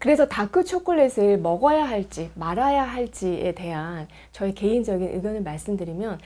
그래서 다크 초콜릿을 먹어야 할지 말아야 할지에 대한 저의 개인적인 의견을 말씀드리면,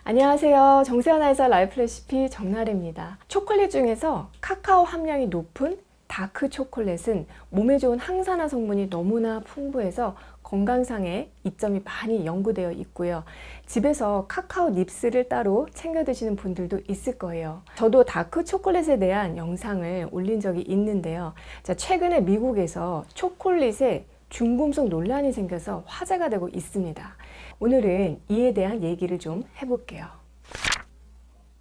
안녕하세요. 정세현아에서 라이프 레시피 정나래입니다. 초콜릿 중에서 카카오 함량이 높은 다크 초콜릿은 몸에 좋은 항산화 성분이 너무나 풍부해서 건강상의 이점이 많이 연구되어 있고요. 집에서 카카오 닙스를 따로 챙겨 드시는 분들도 있을 거예요. 저도 다크 초콜릿에 대한 영상을 올린 적이 있는데요. 최근에 미국에서 초콜릿에 중금속 논란이 생겨서 화제가 되고 있습니다. 오늘은 이에 대한 얘기를 좀 해볼게요.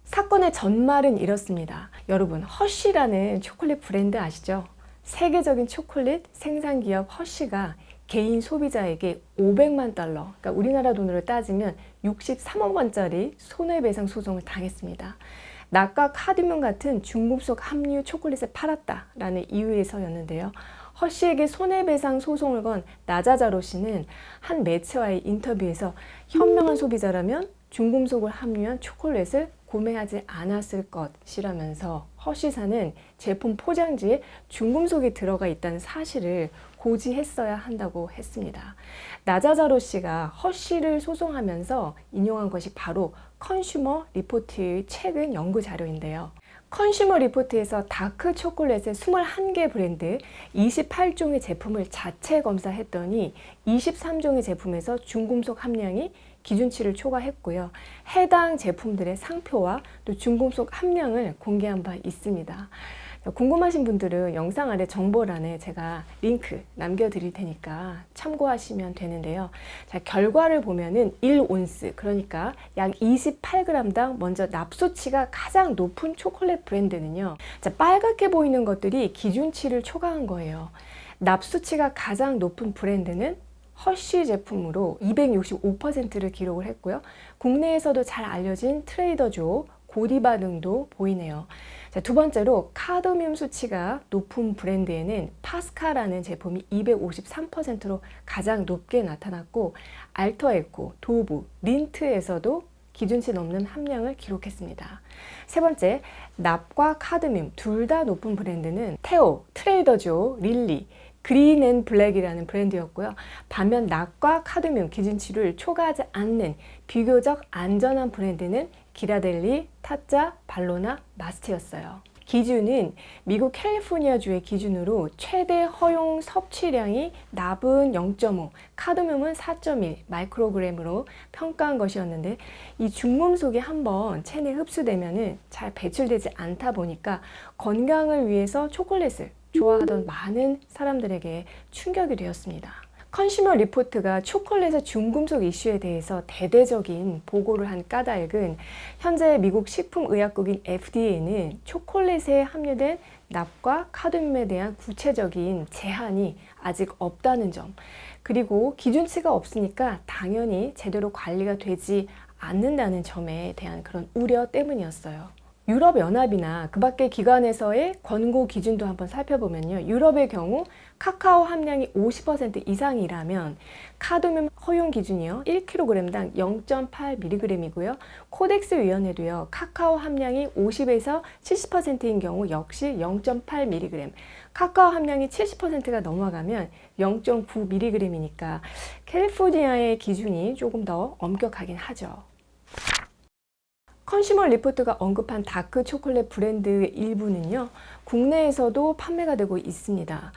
사건의 전말은 이렇습니다. 여러분, 허쉬라는 초콜릿 브랜드 아시죠? 세계적인 초콜릿 생산 기업 허쉬가 개인 소비자에게 500만 달러, 그러니까 우리나라 돈으로 따지면 63억 원짜리 손해배상 소송을 당했습니다. 낫과 카드뮴 같은 중금속 함유 초콜릿을 팔았다라는 이유에서였는데요. 허쉬에게 손해배상 소송을 건 나자자로 씨는 한 매체와의 인터뷰에서 현명한 소비자라면 중금속을 함유한 초콜릿을 구매하지 않았을 것이라면서 허쉬사는 제품 포장지에 중금속이 들어가 있다는 사실을 고지했어야 한다고 했습니다. 나자자로 씨가 허쉬를 소송하면서 인용한 것이 바로 컨슈머 리포트의 최근 연구 자료인데요. 컨슈머 리포트에서 다크 초콜릿의 21개 브랜드 28종의 제품을 자체 검사했더니 23종의 제품에서 중금속 함량이 기준치를 초과했고요. 해당 제품들의 상표와 또 중금속 함량을 공개한 바 있습니다. 궁금하신 분들은 영상 아래 정보란에 제가 링크 남겨드릴 테니까 참고하시면 되는데요. 자, 결과를 보면은 1온스, 그러니까 약 28g당 먼저 납수치가 가장 높은 초콜릿 브랜드는요. 자, 빨갛게 보이는 것들이 기준치를 초과한 거예요. 납수치가 가장 높은 브랜드는 허쉬 제품으로 265%를 기록을 했고요. 국내에서도 잘 알려진 트레이더조, 고디바 등도 보이네요. 자, 두 번째로 카드뮴 수치가 높은 브랜드에는 파스카라는 제품이 253%로 가장 높게 나타났고, 알터에코, 도브, 린트에서도 기준치 넘는 함량을 기록했습니다. 세 번째, 납과 카드뮴 둘 다 높은 브랜드는 테오, 트레이더조, 릴리, 그린 앤 블랙이라는 브랜드였고요. 반면 납과 카드뮴 기준치를 초과하지 않는 비교적 안전한 브랜드는 기라델리, 타짜, 발로나, 마스트였어요. 기준은 미국 캘리포니아주의 기준으로 최대 허용 섭취량이 납은 0.5, 카드뮴은 4.1 마이크로그램으로 평가한 것이었는데, 이 중금속이 한번 체내에 흡수되면 잘 배출되지 않다 보니까 건강을 위해서 초콜릿을 좋아하던 많은 사람들에게 충격이 되었습니다. 컨슈머 리포트가 초콜릿의 중금속 이슈에 대해서 대대적인 보고를 한 까닭은 현재 미국 식품의약국인 FDA는 초콜릿에 함유된 납과 카드뮴에 대한 구체적인 제한이 아직 없다는 점, 그리고 기준치가 없으니까 당연히 제대로 관리가 되지 않는다는 점에 대한 그런 우려 때문이었어요. 유럽연합이나 그 밖의 기관에서의 권고 기준도 한번 살펴보면요. 유럽의 경우 카카오 함량이 50% 이상이라면 카드뮴 허용 기준이요 1kg당 0.8mg이고요. 코덱스 위원회도요 카카오 함량이 50에서 70%인 경우 역시 0.8mg, 카카오 함량이 70%가 넘어가면 0.9mg이니까 캘리포니아의 기준이 조금 더 엄격하긴 하죠. 컨슈머 리포트가 언급한 다크 초콜릿 브랜드의 일부는요, 국내에서도 판매가 되고 있습니다.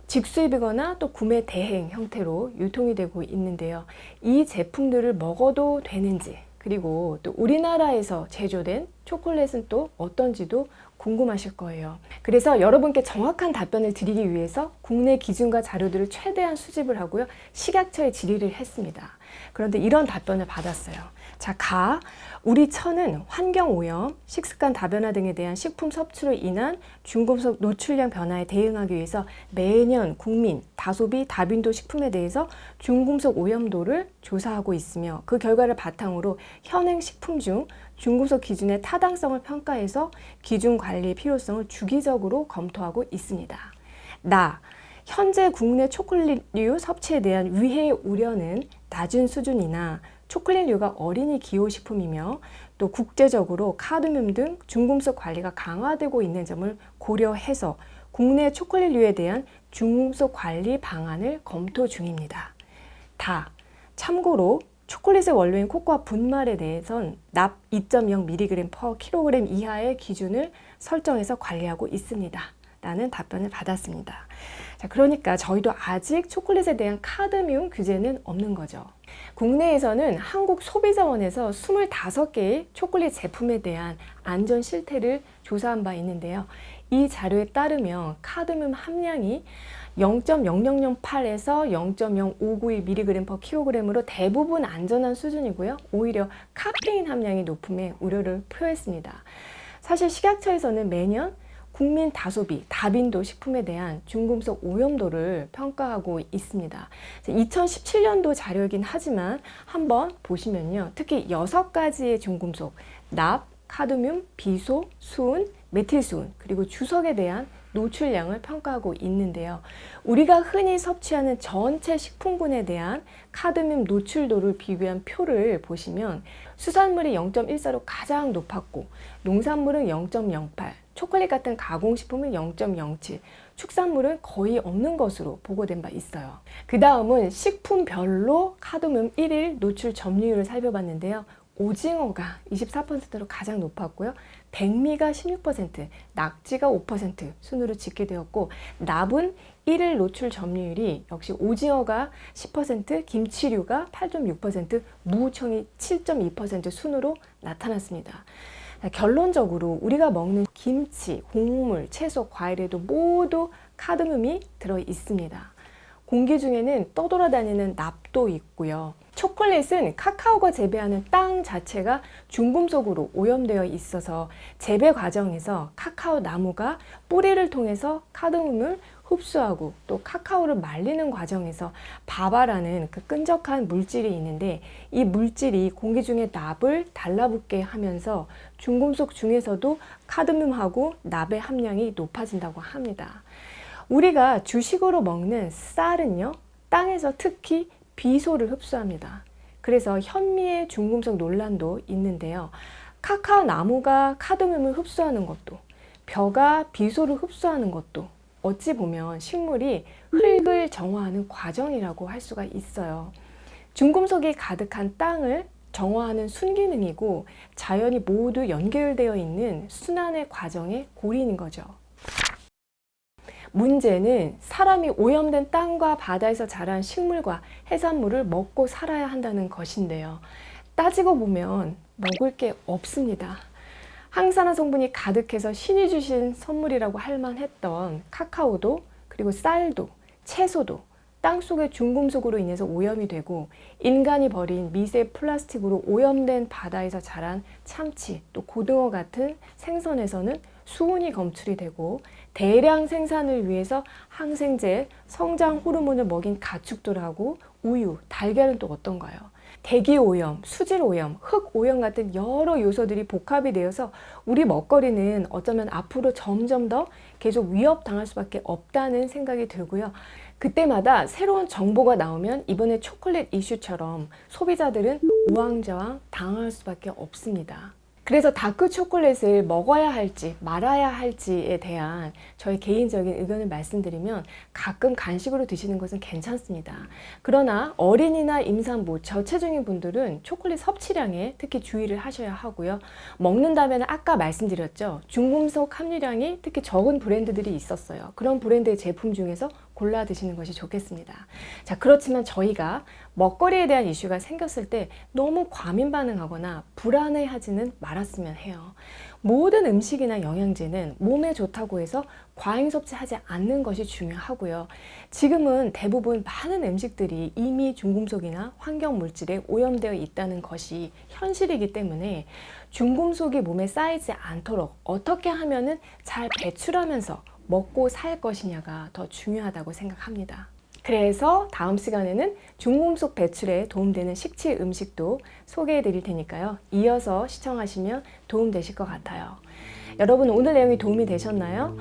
직수입이거나 또 구매 대행 형태로 유통이 되고 있는데요. 이 제품들을 먹어도 되는지, 그리고 또 우리나라에서 제조된 초콜릿은 또 어떤지도 궁금하실 거예요. 그래서 여러분께 정확한 답변을 드리기 위해서 국내 기준과 자료들을 최대한 수집을 하고요. 식약처에 질의를 했습니다. 그런데 이런 답변을 받았어요. 자, 우리 처는 환경오염, 식습관 다변화 등에 대한 식품 섭취로 인한 중금속 노출량 변화에 대응하기 위해서 매년 국민, 다소비, 다빈도 식품에 대해서 중금속 오염도를 조사하고 있으며, 그 결과를 바탕으로 현행 식품 중 중금속 기준의 타당성을 평가해서 기준 관리의 필요성을 주기적으로 검토하고 있습니다. 현재 국내 초콜릿류 섭취에 대한 위해 우려는 낮은 수준이나 초콜릿류가 어린이 기호식품이며 또 국제적으로 카드뮴 등 중금속 관리가 강화되고 있는 점을 고려해서 국내 초콜릿류에 대한 중금속 관리 방안을 검토 중입니다. 참고로 초콜릿의 원료인 코코아 분말에 대해선 납 2.0mg/kg 이하의 기준을 설정해서 관리하고 있습니다. 라는 답변을 받았습니다. 자, 그러니까 저희도 아직 초콜릿에 대한 카드뮴 규제는 없는 거죠. 국내에서는 한국소비자원에서 25개의 초콜릿 제품에 대한 안전 실태를 조사한 바 있는데요. 이 자료에 따르면 카드뮴 함량이 0.0008에서 0.0591mg/kg으로 대부분 안전한 수준이고요. 오히려 카페인 함량이 높음에 우려를 표했습니다. 사실 식약처에서는 매년 국민 다소비, 다빈도 식품에 대한 중금속 오염도를 평가하고 있습니다. 2017년도 자료이긴 하지만 한번 보시면요. 특히 6가지의 중금속, 납, 카드뮴, 비소, 수은, 메틸수은, 그리고 주석에 대한 노출량을 평가하고 있는데요. 우리가 흔히 섭취하는 전체 식품군에 대한 카드뮴 노출도를 비교한 표를 보시면 수산물이 0.14로 가장 높았고 농산물은 0.08, 초콜릿 같은 가공식품은 0.07, 축산물은 거의 없는 것으로 보고된 바 있어요. 그 다음은 식품별로 카드뮴 1일 노출 점유율을 살펴봤는데요. 오징어가 24%로 가장 높았고요. 백미가 16%, 낙지가 5% 순으로 집계되었고 납은 1일 노출 점유율이 역시 오징어가 10%, 김치류가 8.6%, 무청이 7.2% 순으로 나타났습니다. 결론적으로 우리가 먹는 김치, 곡물, 채소, 과일에도 모두 카드뮴이 들어 있습니다. 공기 중에는 떠돌아다니는 납도 있고요. 초콜릿은 카카오가 재배하는 땅 자체가 중금속으로 오염되어 있어서 재배 과정에서 카카오 나무가 뿌리를 통해서 카드뮴을 흡수하고 또 카카오를 말리는 과정에서 바바라는 그 끈적한 물질이 있는데 이 물질이 공기 중에 납을 달라붙게 하면서 중금속 중에서도 카드뮴하고 납의 함량이 높아진다고 합니다. 우리가 주식으로 먹는 쌀은요, 땅에서 특히 비소를 흡수합니다. 그래서 현미의 중금속 논란도 있는데요. 카카오 나무가 카드뮴을 흡수하는 것도, 벼가 비소를 흡수하는 것도 어찌 보면 식물이 흙을 정화하는 과정이라고 할 수가 있어요. 중금속이 가득한 땅을 정화하는 순기능이고 자연이 모두 연결되어 있는 순환의 과정의 고리인 거죠. 문제는 사람이 오염된 땅과 바다에서 자란 식물과 해산물을 먹고 살아야 한다는 것인데요. 따지고 보면 먹을 게 없습니다. 항산화 성분이 가득해서 신이 주신 선물이라고 할 만했던 카카오도 그리고 쌀도 채소도 땅속의 중금속으로 인해서 오염이 되고 인간이 버린 미세 플라스틱으로 오염된 바다에서 자란 참치 또 고등어 같은 생선에서는 수은이 검출이 되고 대량 생산을 위해서 항생제, 성장 호르몬을 먹인 가축들하고 우유, 달걀은 또 어떤가요? 대기 오염, 수질 오염, 흙 오염 같은 여러 요소들이 복합이 되어서 우리 먹거리는 어쩌면 앞으로 점점 더 계속 위협당할 수밖에 없다는 생각이 들고요. 그때마다 새로운 정보가 나오면 이번에 초콜릿 이슈처럼 소비자들은 우왕좌왕 당할 수밖에 없습니다. 그래서 다크 초콜릿을 먹어야 할지 말아야 할지에 대한 저의 개인적인 의견을 말씀드리면 가끔 간식으로 드시는 것은 괜찮습니다. 그러나 어린이나 임산부, 저체중인 분들은 초콜릿 섭취량에 특히 주의를 하셔야 하고요. 먹는다면 아까 말씀드렸죠. 중금속 함유량이 특히 적은 브랜드들이 있었어요. 그런 브랜드의 제품 중에서 골라 드시는 것이 좋겠습니다. 자, 그렇지만 저희가 먹거리에 대한 이슈가 생겼을 때 너무 과민 반응하거나 불안해하지는 말았으면 해요. 모든 음식이나 영양제는 몸에 좋다고 해서 과잉 섭취하지 않는 것이 중요하고요. 지금은 대부분 많은 음식들이 이미 중금속이나 환경 물질에 오염되어 있다는 것이 현실이기 때문에 중금속이 몸에 쌓이지 않도록 어떻게 하면은 잘 배출하면서 먹고 살 것이냐가 더 중요하다고 생각합니다. 그래서 다음 시간에는 중금속 배출에 도움되는 식치 음식도 소개해 드릴 테니까요. 이어서 시청하시면 도움되실 것 같아요. 여러분 오늘 내용이 도움이 되셨나요?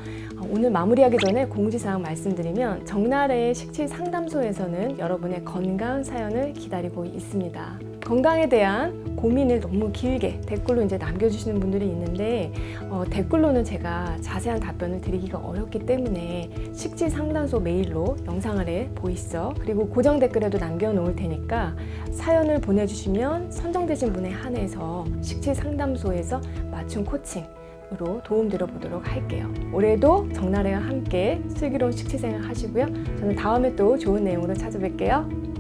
오늘 마무리하기 전에 공지사항 말씀드리면 정나래의 식치 상담소에서는 여러분의 건강 사연을 기다리고 있습니다. 건강에 대한 고민을 너무 길게 댓글로 이제 남겨주시는 분들이 있는데 댓글로는 제가 자세한 답변을 드리기가 어렵기 때문에 식치 상담소 메일로 영상을 보이시죠? 그리고 고정 댓글에도 남겨놓을 테니까 사연을 보내주시면 선정되신 분에 한해서 식치 상담소에서 맞춤 코칭으로 도움 드려보도록 할게요. 올해도 정나래와 함께 슬기로운 식치생활 하시고요. 저는 다음에 또 좋은 내용으로 찾아뵐게요.